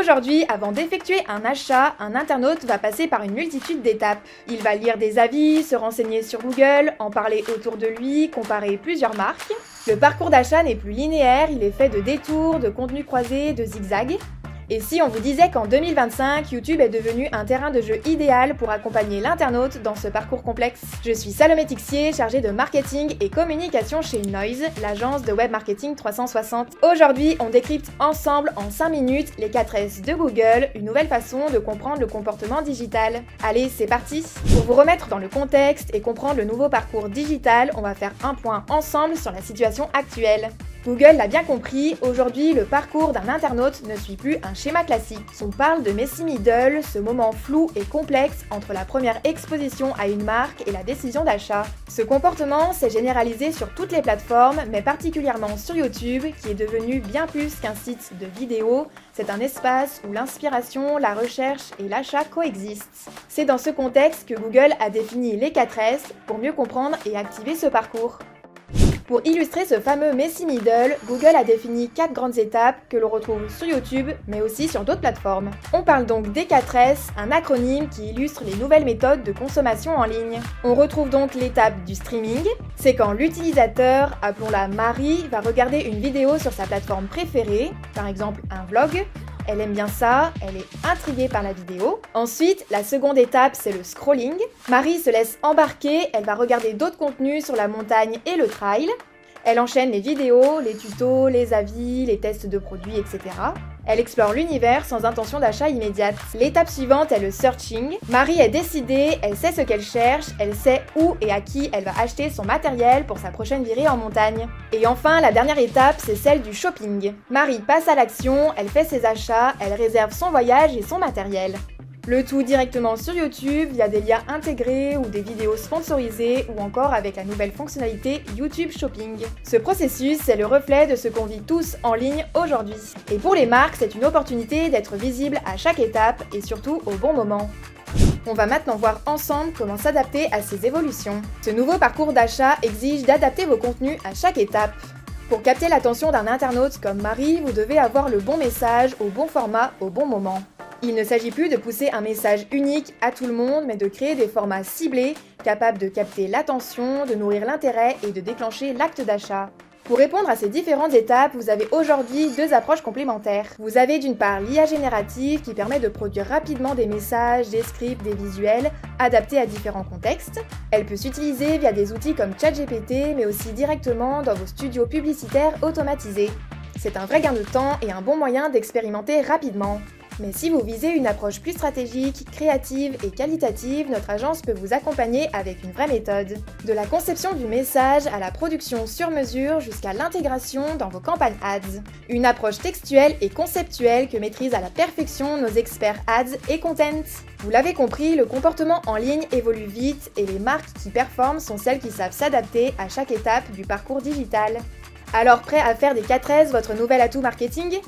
Aujourd'hui, avant d'effectuer un achat, un internaute va passer par une multitude d'étapes. Il va lire des avis, se renseigner sur Google, en parler autour de lui, comparer plusieurs marques. Le parcours d'achat n'est plus linéaire, il est fait de détours, de contenus croisés, de zigzags. Et si on vous disait qu'en 2025, YouTube est devenu un terrain de jeu idéal pour accompagner l'internaute dans ce parcours complexe? Je suis Salomé Tixier, chargée de marketing et communication chez Noise, l'agence de web marketing 360. Aujourd'hui, on décrypte ensemble en 5 minutes les 4S de Google, une nouvelle façon de comprendre le comportement digital. Allez, c'est parti! Pour vous remettre dans le contexte et comprendre le nouveau parcours digital, on va faire un point ensemble sur la situation actuelle. Google l'a bien compris, aujourd'hui le parcours d'un internaute ne suit plus un schéma classique. On parle de Messy Middle, ce moment flou et complexe entre la première exposition à une marque et la décision d'achat. Ce comportement s'est généralisé sur toutes les plateformes, mais particulièrement sur YouTube, qui est devenu bien plus qu'un site de vidéos. C'est un espace où l'inspiration, la recherche et l'achat coexistent. C'est dans ce contexte que Google a défini les 4S pour mieux comprendre et activer ce parcours. Pour illustrer ce fameux Messy Middle, Google a défini 4 grandes étapes que l'on retrouve sur YouTube, mais aussi sur d'autres plateformes. On parle donc des 4S, un acronyme qui illustre les nouvelles méthodes de consommation en ligne. On retrouve donc l'étape du streaming, c'est quand l'utilisateur, appelons-la Marie, va regarder une vidéo sur sa plateforme préférée, par exemple un vlog. Elle aime bien ça, elle est intriguée par la vidéo. Ensuite, la seconde étape, c'est le scrolling. Marie se laisse embarquer, elle va regarder d'autres contenus sur la montagne et le trail. Elle enchaîne les vidéos, les tutos, les avis, les tests de produits, etc. Elle explore l'univers sans intention d'achat immédiate. L'étape suivante est le searching. Marie est décidée, elle sait ce qu'elle cherche, elle sait où et à qui elle va acheter son matériel pour sa prochaine virée en montagne. Et enfin, la dernière étape, c'est celle du shopping. Marie passe à l'action, elle fait ses achats, elle réserve son voyage et son matériel. Le tout directement sur YouTube via des liens intégrés ou des vidéos sponsorisées ou encore avec la nouvelle fonctionnalité YouTube Shopping. Ce processus, c'est le reflet de ce qu'on vit tous en ligne aujourd'hui. Et pour les marques, c'est une opportunité d'être visible à chaque étape et surtout au bon moment. On va maintenant voir ensemble comment s'adapter à ces évolutions. Ce nouveau parcours d'achat exige d'adapter vos contenus à chaque étape. Pour capter l'attention d'un internaute comme Marie, vous devez avoir le bon message au bon format au bon moment. Il ne s'agit plus de pousser un message unique à tout le monde, mais de créer des formats ciblés, capables de capter l'attention, de nourrir l'intérêt et de déclencher l'acte d'achat. Pour répondre à ces différentes étapes, vous avez aujourd'hui 2 approches complémentaires. Vous avez d'une part l'IA générative qui permet de produire rapidement des messages, des scripts, des visuels, adaptés à différents contextes. Elle peut s'utiliser via des outils comme ChatGPT, mais aussi directement dans vos studios publicitaires automatisés. C'est un vrai gain de temps et un bon moyen d'expérimenter rapidement. Mais si vous visez une approche plus stratégique, créative et qualitative, notre agence peut vous accompagner avec une vraie méthode. De la conception du message à la production sur mesure jusqu'à l'intégration dans vos campagnes ads. Une approche textuelle et conceptuelle que maîtrisent à la perfection nos experts ads et content. Vous l'avez compris, le comportement en ligne évolue vite et les marques qui performent sont celles qui savent s'adapter à chaque étape du parcours digital. Alors prêt à faire des 4S votre nouvel atout marketing ?